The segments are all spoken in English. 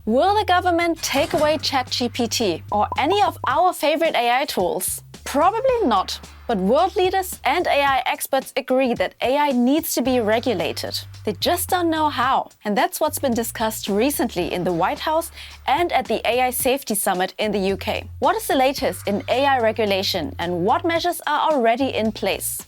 Will the government take away ChatGPT or any of our favorite AI tools? Probably not, but world leaders and AI experts agree that AI needs to be regulated. They just don't know how. And that's what's been discussed recently in the White House and at the AI Safety Summit in the UK. What is the latest in AI regulation and what measures are already in place?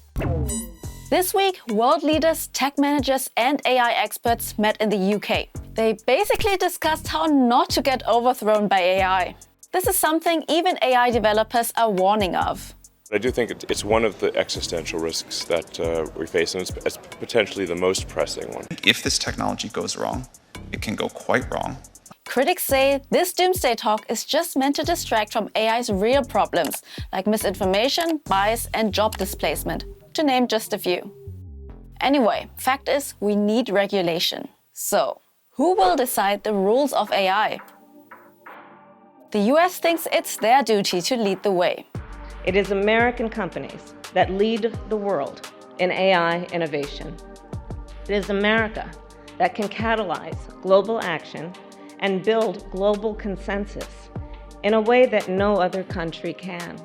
This week, world leaders, tech managers and AI experts met in the UK. They basically discussed how not to get overthrown by AI. This is something even AI developers are warning of. I do think it's one of the existential risks that we face, and it's potentially the most pressing one. If this technology goes wrong, it can go quite wrong. Critics say this doomsday talk is just meant to distract from AI's real problems, like misinformation, bias, and job displacement, to name just a few. Anyway, fact is, we need regulation. So, who will decide the rules of AI? The US thinks it's their duty to lead the way. It is American companies that lead the world in AI innovation. It is America that can catalyze global action and build global consensus in a way that no other country can.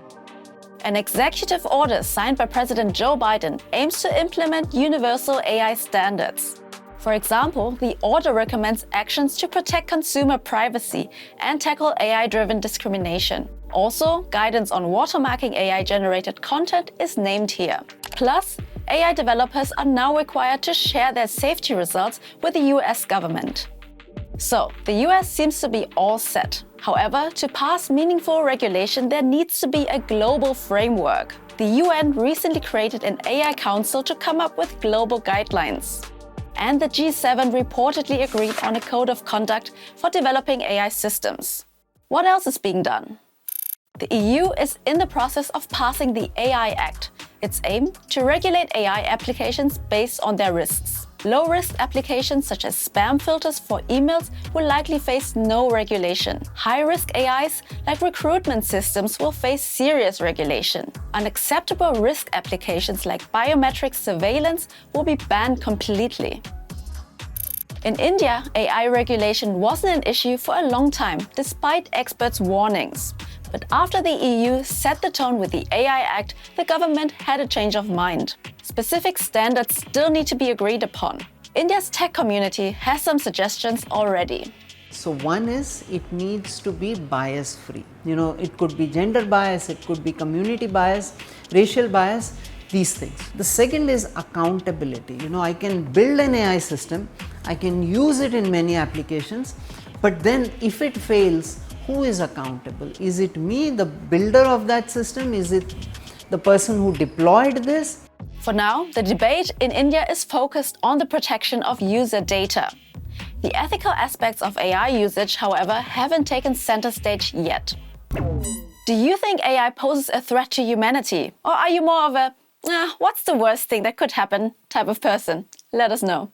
An executive order signed by President Joe Biden aims to implement universal AI standards. For example, the order recommends actions to protect consumer privacy and tackle AI-driven discrimination. Also, guidance on watermarking AI-generated content is named here. Plus, AI developers are now required to share their safety results with the US government. So, the US seems to be all set. However, to pass meaningful regulation, there needs to be a global framework. The UN recently created an AI council to come up with global guidelines. And the G7 reportedly agreed on a code of conduct for developing AI systems. What else is being done? The EU is in the process of passing the AI Act, its aim to regulate AI applications based on their risks. Low-risk applications such as spam filters for emails will likely face no regulation. High-risk AIs like recruitment systems will face serious regulation. Unacceptable risk applications like biometric surveillance will be banned completely. In India, AI regulation wasn't an issue for a long time, despite experts' warnings. But after the EU set the tone with the AI Act, the government had a change of mind. Specific standards still need to be agreed upon. India's tech community has some suggestions already. So one is, it needs to be bias-free. It could be gender bias, it could be community bias, racial bias, these things. The second is accountability. I can build an AI system, I can use it in many applications, but then if it fails, who is accountable? Is it me, the builder of that system? Is it the person who deployed this? For now, the debate in India is focused on the protection of user data. The ethical aspects of AI usage, however, haven't taken center stage yet. Do you think AI poses a threat to humanity? Or are you more of a, what's the worst thing that could happen type of person? Let us know.